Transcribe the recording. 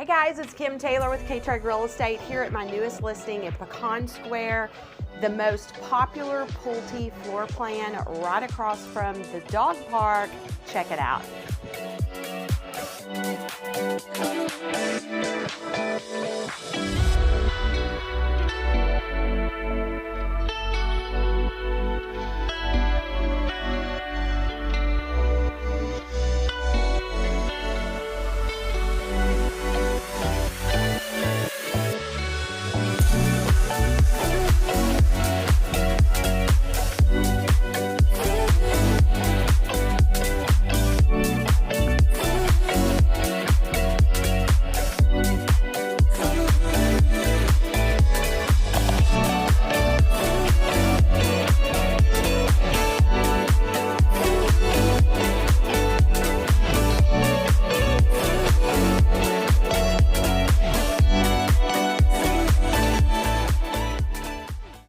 Hey guys, it's Kim Taylor with K-Trade Real Estate here at my newest listing at Pecan Square, the most popular Pulte floor plan right across from the dog park. Check it out.